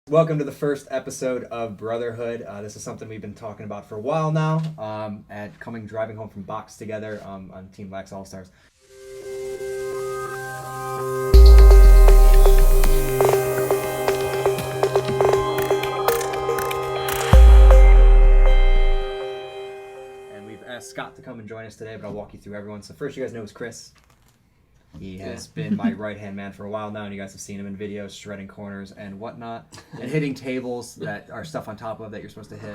Welcome to the first episode of Brotherhood. This is something we've been talking about for a while now. Driving home from box together on Team Lax All Stars. And we've asked Scott to come and join us today, but I'll walk you through everyone. So first, you guys know is Chris. He has been my right-hand man for a while now, and you guys have seen him in videos, shredding corners and whatnot, and hitting tables that are stuff on top of that you're supposed to hit.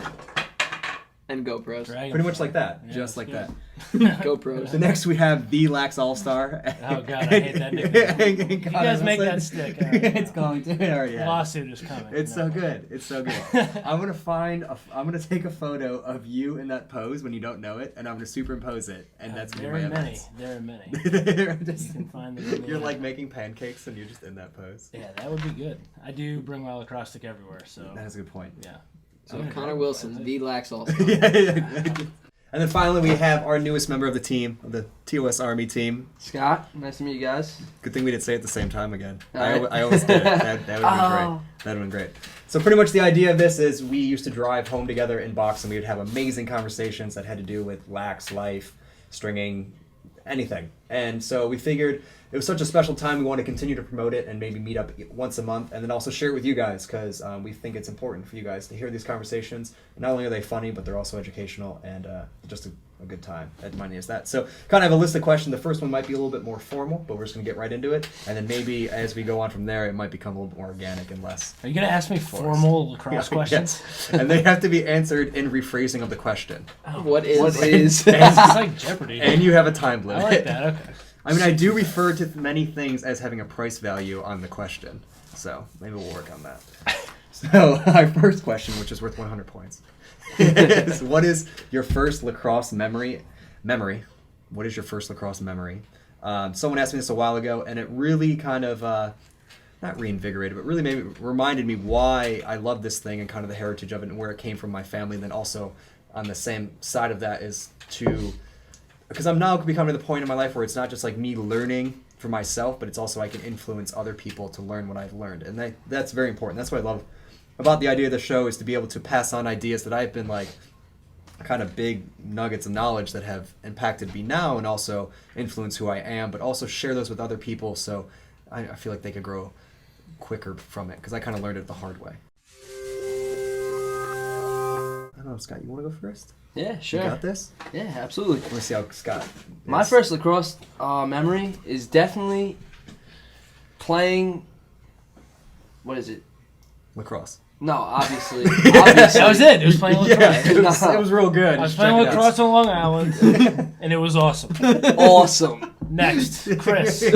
And GoPros. Pretty much like that, yeah, just like good. that. GoPros. The next we have the Lax All-Star. Oh, God, I hate that nickname. You guys make that stick. It's going to. The lawsuit is coming. It's so good. It's so good. I'm gonna take a photo of you in that pose when you don't know it, and I'm gonna superimpose it, and that's gonna be my evidence. There are many. Just, you can find them. You're like making pancakes, and you're just in that pose. Yeah, that would be good. I do bring my lacrosse stick everywhere, so. That's a good point. Yeah. So Connor Wilson, the Lax All-Star. And then finally, we have our newest member of the team, of the TOS Army team. Scott, nice to meet you guys. Good thing we didn't say it at the same time again. Right. I almost did it. That would have been great. That would have been great. So pretty much the idea of this is we used to drive home together in box, and we would have amazing conversations that had to do with lax life, stringing, anything. And so we figured it was such a special time, we want to continue to promote it and maybe meet up once a month, and then also share it with you guys, because we think it's important for you guys to hear these conversations. Not only are they funny, but they're also educational and just a good time. That money is that. So kind of have a list of questions. The first one might be a little bit more formal, but we're just going to get right into it. And then maybe as we go on from there, it might become a little bit more organic and less. Are you going to ask me formal lacrosse questions? Yes. And they have to be answered in rephrasing of the question. Oh, What is? It's like Jeopardy. And you have a time limit. I like that, okay. I mean, I do refer to many things as having a price value on the question. So maybe we'll work on that. So our first question, which is worth 100 points, is what is your first lacrosse memory? What is your first lacrosse memory? Someone asked me this a while ago, and it really kind of, not reinvigorated, but really reminded me why I love this thing and kind of the heritage of it and where it came from my family. And then also on the same side of that is because I'm now becoming to the point in my life where it's not just like me learning for myself, but it's also I can influence other people to learn what I've learned. And that's very important. That's what I love about the idea of the show, is to be able to pass on ideas that I've been like kind of big nuggets of knowledge that have impacted me now and also influence who I am, but also share those with other people so I feel like they could grow quicker from it, because I kind of learned it the hard way. I don't know, Scott, you want to go first? Yeah, sure. You got this? Yeah, absolutely. I want to see how Scott My first lacrosse memory is definitely playing. What is it? lacrosse. No, obviously. That was it. It was playing lacrosse. Yeah, it was real good. I was playing lacrosse on Long Island, and it was awesome. Awesome. Next, Chris.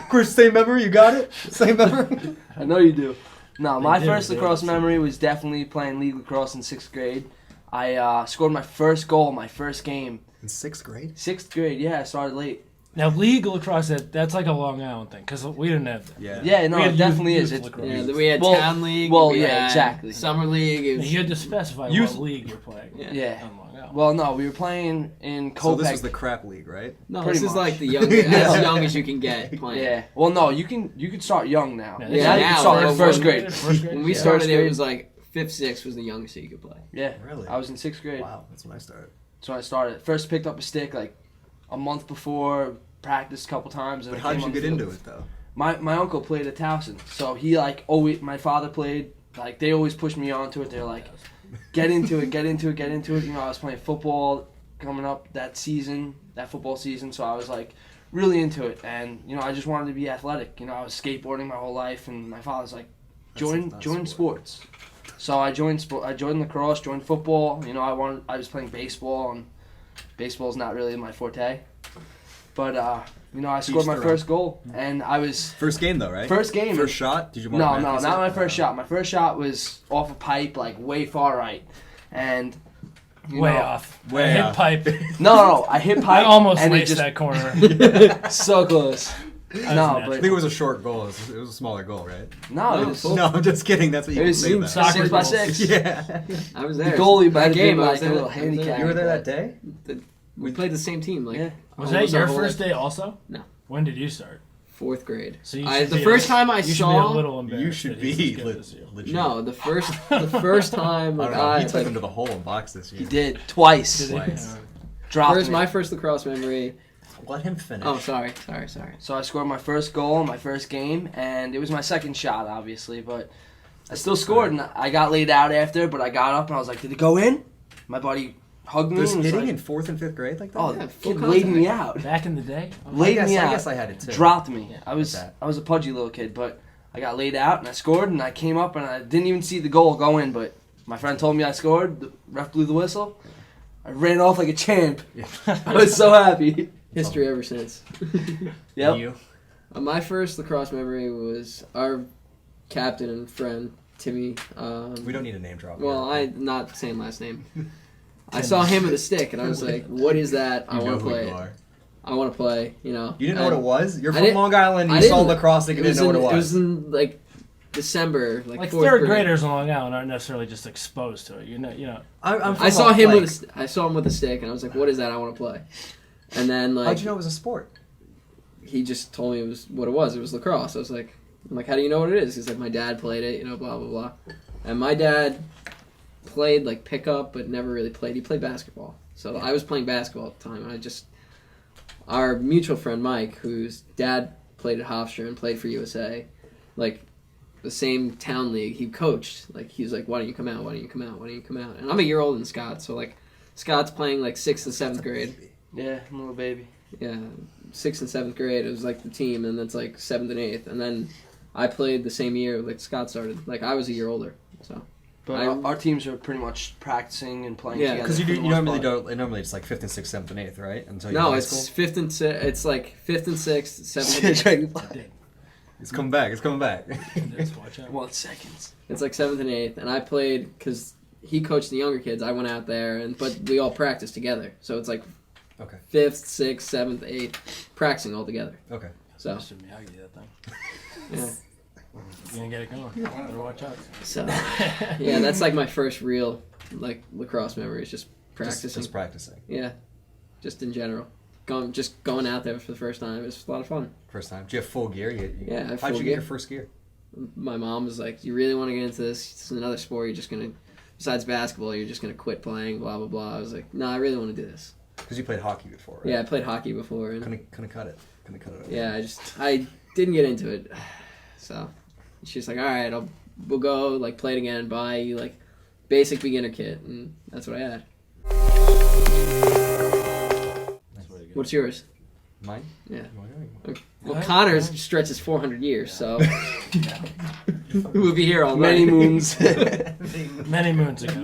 Chris, same memory? You got it? Same memory? I know you do. No, my do, first they do. lacrosse memory was definitely playing league lacrosse in 6th grade. I scored my first goal, my first game. In 6th grade? 6th grade, yeah, I started late. Now, league lacrosse, that's like a Long Island thing, because we didn't have that. Yeah. Yeah, no, We it had definitely youth is. lacrosse. Yeah, we had Well- town league. well, we yeah, had exactly. Summer league. It was, You had to specify Youth- what league you're playing. Yeah. On Long Island. Well, no, we were playing in So Kopek. this was the crap league, right? no, pretty this is much. like the youngest, as young as you can get playing. Yeah. Well, no, you can start young now. Yeah, now yeah, you can now, start well, in 1st when- grade. First grade? When we Yeah. started, First it grade. was like 5th, 6th was the youngest that you could play. Yeah. Really? I was in 6th grade. Wow, that's when I started. So I started. First picked up a stick like a month before, practiced a couple times. And But I how did came you on the get field. into it, though? My uncle played at Towson, so he like always. My father played. Like they always pushed me onto it. They're like, get into it, get into it, get into it. You know, I was playing football coming up that football season. So I was like really into it, and you know, I just wanted to be athletic. You know, I was skateboarding my whole life, and my father's like, join That's not sports. So I joined lacrosse, joined football. You know, I was playing baseball, and baseball's not really my forte. But you know, I scored my first goal, and I was First game, though, right? first game. First shot? Did you No, mark no, Matthews? not my first shot. My first shot was off a pipe, like way far right, and you Way know, off. Way I hit off. pipe. No, I hit pipe. I almost and it laced just that corner. so close. was No, natural. I but think it was a short goal. It was a smaller goal, right? no, it was No, I'm just kidding. That's what you It can was say that. soccer 6 by goals. 6. Yeah. I was The there. goalie might that have game, been I like was a there. little I was there. handicap. You were there that day? We played the same team. Like Yeah. Was almost that our your whole first life. day also? No. When did you start? 4th grade. So you The should be first time I you should be a saw. little embarrassed. You should that he's be as good as you. legit. No, the first time I like don't know. He took like, him to the hole in box this year. He did twice. Twice. Dropped me. my first lacrosse memory. Let him finish. Oh, sorry. So I scored my first goal in my first game, and it was my second shot, obviously, but I still scored, and I got laid out after, but I got up, and I was like, did it go in? My buddy hugged me There's and was hitting like, in 4th and 5th grade like that? oh, Yeah, the full kid laid me contact. out. Back in the day. Laid me I out. guess I had it too. Dropped me. Yeah, I was that. a pudgy little kid, but I got laid out, and I scored, and I came up, and I didn't even see the goal go in, but my friend told me I scored. The ref blew the whistle. I ran off like a champ. Yeah. I was so happy. History ever since. Yep. You? My first lacrosse memory was our captain and friend Timmy. We don't need a name drop. Well, here. I'm not saying last name. I saw him with a stick, and I was like, "What is that? I You know want to who play you it. are. I want to play." You know. You didn't know what it was? You're I from didn't- Long Island. I You saw didn't- lacrosse and you didn't know what it It was was. in like December, like 4th third grade. graders in Long Island aren't necessarily just exposed to it. You know. I'm from I saw him like, with I saw him with a stick, and I was like, "What is that? I want to play." And then like How'd you know it was a sport? he just told me it was what it was. It was lacrosse. I was like, I'm like, how do you know what it is? He's like, my dad played it, you know, blah blah blah. And my dad played like pickup, but never really played. He played basketball. So I was playing basketball at the time. And our mutual friend Mike, whose dad played at Hofstra and played for USA, like the same town league, he coached. Like he was like, why don't you come out? Why don't you come out? Why don't you come out? And I'm a year older than Scott, so like Scott's playing like 6th and 7th grade. Yeah, little baby. Yeah, 6th and 7th grade. It was like the team, and that's like 7th and 8th. And then I played the same year like Scott started. Like I was a year older. So But our teams are pretty much practicing and playing Yeah, together. Because you for the most normally part. don't. Normally it's like 5th and 6th, 7th and 8th, right? Until you no, high it's school. 5th and 6th. It's like 5th and 6th, 7th and 8th. It's coming back. It's coming back. Just watch out. 1 second. It's like 7th and 8th. And I played because he coached the younger kids. I went out there, but we all practiced together. So it's like Okay. 5th, 6th, 7th, 8th, practicing all together. Okay. So Mr. Miyagi, that thing. yeah. You're gonna get it going. Better watch out. So yeah, that's like my first real like lacrosse memory. Is just practicing. Just practicing. Yeah, just in general. Going out there for the first time. It was a lot of fun. First time. Do you have full gear? Yeah, I have How'd full you gear. get your first gear? My mom was like, "You really want to get into this? It's another sport. You're just gonna, besides basketball, you're just gonna quit playing." Blah blah blah. I was like, "No, I really want to do this." Because you played hockey before, right? Yeah, I played hockey before, and Couldn't cut it. Couldn't cut it. yeah, I didn't get into it. So she's like, "All right, we'll go like play it again. Buy you like basic beginner kit," and that's what I had. What's yours? Mine? Yeah. Okay. Well, What? Connor's stretches 400 years, so we'll be here all night. Many moons. Many moons ago.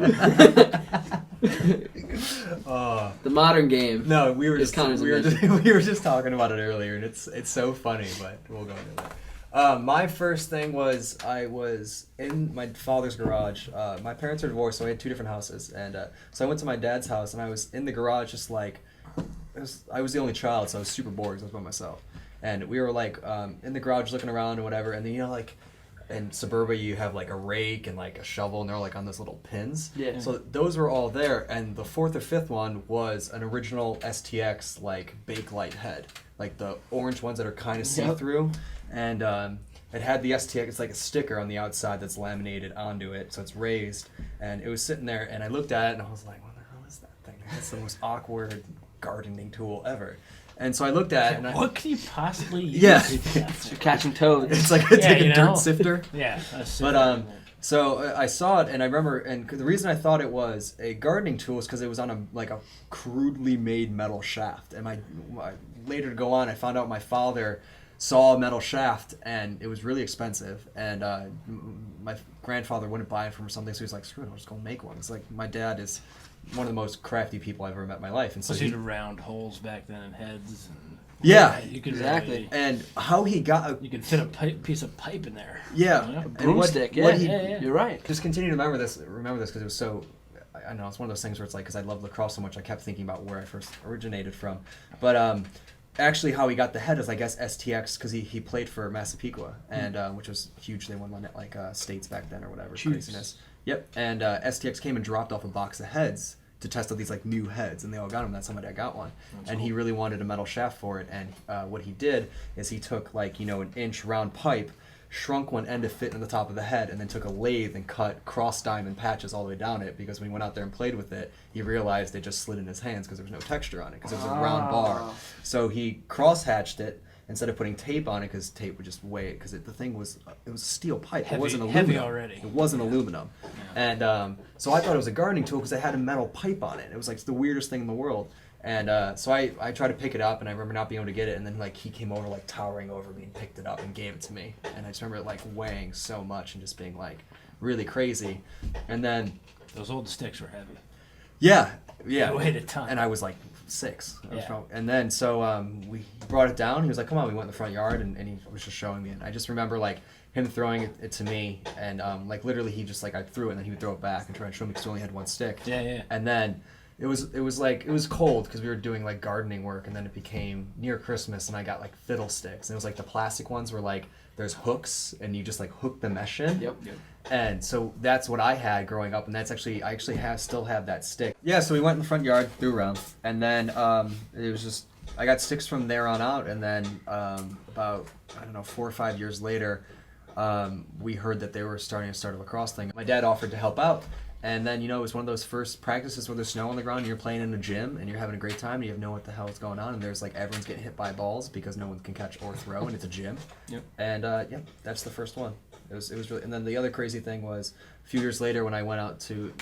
The modern game. No, we were It's just Connor's we were just, invention. we were just talking about it earlier, and it's so funny, but we'll go into that. My first thing was I was in my father's garage. My parents are divorced, so I had two different houses, and so I went to my dad's house, and I was in the garage just like I was the only child, so I was super bored because I was by myself, and we were like in the garage looking around and whatever, and then like. In Suburbia, you have like a rake and like a shovel, and they're like on those little pins. Yeah. So those were all there, and the fourth or fifth one was an original STX like Bakelite head, like the orange ones that are kind of see-through, and it had the STX. It's like a sticker on the outside that's laminated onto it, so it's raised, and it was sitting there, and I looked at it, and I was like, "What the hell is that thing? That's the most awkward gardening tool ever." And so I looked at it, and What could you possibly use? Yeah. For catching toads. it's like Yeah, a you know. dirt sifter. Yeah. That's But so I saw it, and I remember, and the reason I thought it was a gardening tool is because it was on a crudely made metal shaft. And later to go on, I found out my father saw a metal shaft, and it was really expensive. And my grandfather wouldn't buy it from something, so he was like, "Screw it, I'll just go make one." It's like my dad is one of the most crafty people I've ever met in my life, and so so you round holes back then in heads. And, yeah. You could Exactly. really- And how he got you could fit a piece of pipe in there. yeah, You know? and Broomstick, what yeah, he- yeah. You're right. just continue to remember this because it was so I don't know, it's one of those things where it's like because I love lacrosse so much I kept thinking about where I first originated from, but actually how he got the head is I guess STX because he played for Massapequa and which was huge. They won like states back then or whatever. Chiefs. Craziness. Yep. And STX came and dropped off a box of heads to test out these like new heads, and they all got them. That's how my dad got one. That's And he cool. really wanted a metal shaft for it. And what he did is he took like, an inch round pipe, shrunk one end to fit in the top of the head, and then took a lathe and cut cross diamond patches all the way down it, because when he went out there and played with it, he realized they just slid in his hands because there was no texture on it, because it was a round bar. So he cross hatched it instead of putting tape on it, because tape would just weigh it, because the thing was, it was a steel pipe. Heavy- it wasn't heavy aluminum. already. It wasn't aluminum. And so I thought it was a gardening tool because it had a metal pipe on it. It was like the weirdest thing in the world. And so I tried to pick it up, and I remember not being able to get it. And then like he came over, like towering over me, and picked it up and gave it to me. And I just remember it like weighing so much and just being like really crazy. And then Those old sticks were heavy. yeah, They weighed a ton. and I was like 6. Yeah. And then so we brought it down. He was like, "Come on." We went in the front yard, and he was just showing me. And I just remember like him throwing it to me, and like literally he just like I threw it, and then he would throw it back and try and show me because he only had one stick. Yeah. And then it was cold because we were doing like gardening work, and then it became near Christmas, and I got like fiddlesticks, and it was like the plastic ones where like there's hooks, and you just like hook the mesh in. Yep. And so that's what I had growing up, and I actually still have that stick. Yeah, so we went in the front yard, threw around, and then it was just I got sticks from there on out, and then about 4 or 5 years later, we heard that they were starting to start a lacrosse thing. My dad offered to help out, and then it was one of those first practices where there's snow on the ground, and you're playing in a gym, and you're having a great time, and you have no what the hell is going on, and there's like everyone's getting hit by balls because no one can catch or throw, and it's a gym. Yep. And that's the first one. It was really, and then the other crazy thing was a few years later when I went out to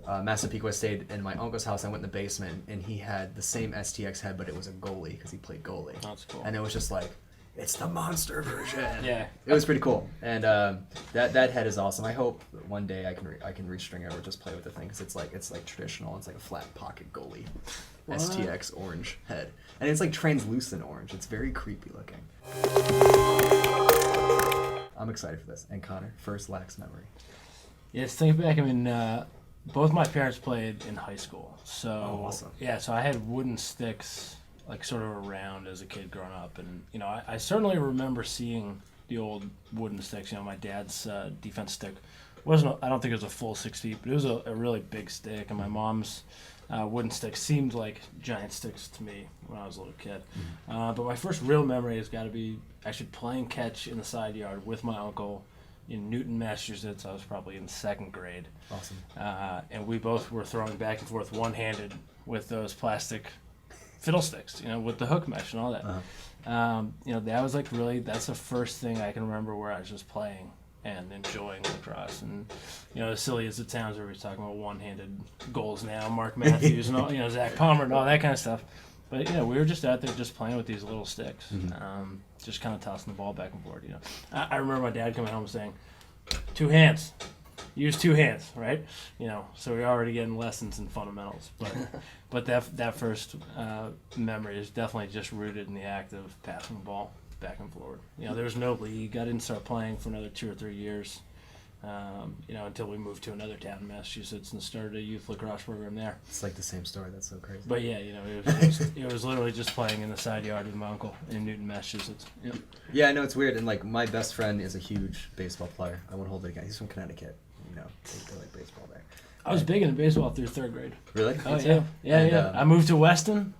Massapequa, stayed in my uncle's house. I went in the basement, and he had the same STX head, but it was a goalie because he played goalie. Oh, that's cool. And it was just like, it's the monster version. Yeah. It was pretty cool, and that head is awesome. I hope one day I can restring it or just play with the thing because it's like traditional. It's like a flat pocket goalie, What? STX orange head, and it's like translucent orange. It's very creepy looking. I'm excited for this. And Connor, first lax memory. Yeah, think back. I mean, both my parents played in high school, so Oh, awesome. Yeah, so I had wooden sticks like sort of around as a kid growing up, and I certainly remember seeing the old wooden sticks. My dad's defense stick I don't think it was a full 6 feet, but it was a really big stick, and my mom's wooden stick seemed like giant sticks to me when I was a little kid. But my first real memory has got to be actually playing catch in the side yard with my uncle in Newton, Massachusetts. I was probably in 2nd grade. Awesome. And we both were throwing back and forth one-handed with those plastic fiddlesticks, with the hook mesh and all that. That was like that's the first thing I can remember where I was just playing and enjoying lacrosse. And, as silly as it sounds, everybody's talking about one-handed goals now, Mark Matthews and all, Zach Palmer and all that kind of stuff. But, we were just out there just playing with these little sticks, just kind of tossing the ball back and forth, I remember my dad coming home and saying, 2 hands. Use 2 hands, right? So we're already getting lessons in fundamentals. But that first memory is definitely just rooted in the act of passing the ball back and forward. There was no league. I didn't start playing for another 2 or 3 years, until we moved to another town in Massachusetts and started a youth lacrosse program there. It's like the same story. That's so crazy. But yeah, it was literally just playing in the side yard with my uncle in Newton, Massachusetts. Yep. Yeah, I know it's weird. And like my best friend is a huge baseball player. I won't hold it against. He's from Connecticut. They like baseball there. I was big into baseball through 3rd grade. Really? Oh, Me too. yeah. And, I moved to Weston,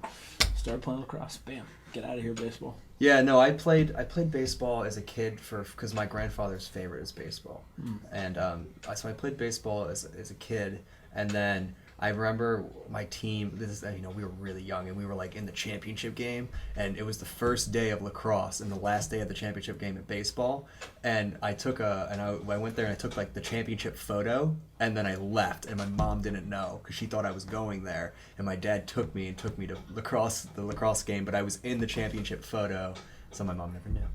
started playing lacrosse. Bam, get out of here, baseball. Yeah, no, I played baseball as a kid because my grandfather's favorite is baseball, and so I played baseball as a kid, and then I remember my team. This is we were really young, and we were like in the championship game, and it was the first day of lacrosse and the last day of the championship game at baseball, and I went there and I took like the championship photo, and then I left, and my mom didn't know because she thought I was going there, and my dad took me to the lacrosse game, but I was in the championship photo, so my mom never knew.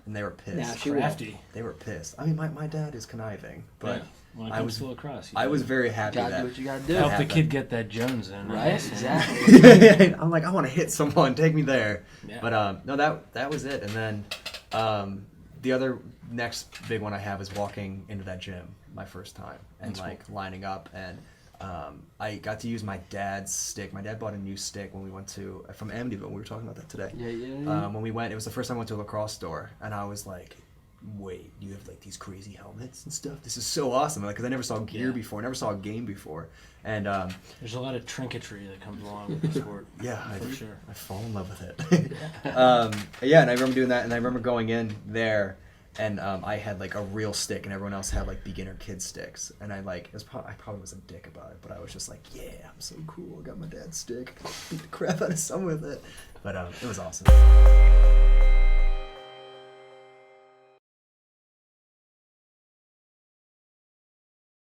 And they were pissed. Nah, she Crafty. They were pissed. I mean, my dad is conniving, but When it I comes was to lacrosse, I was very happy Gotta that do what you gotta do. help the happened. kid get that Jones in. Right? Yes. Exactly. I'm like, I want to hit someone. Take me there. Yeah. But no, that was it. And then the other next big one I have is walking into that gym my first time and That's like lining up, and I got to use my dad's stick. My dad bought a new stick when we went from Amityville. We were talking about that today. Yeah. When we went, it was the first time I went to a lacrosse store, and I was like, wait, you have like these crazy helmets and stuff. This is so awesome. Like, because I never saw gear before, never saw a game before, and there's a lot of trinketry that comes along with the sport. yeah, for sure. I fall in love with it. Yeah, and I remember doing that, and I remember going in there, and I had like a real stick, and everyone else had like beginner kid sticks, and I probably was a dick about it, but I was just like, yeah, I'm so cool. I got my dad's stick. Beat the crap out of someone with it, but it was awesome.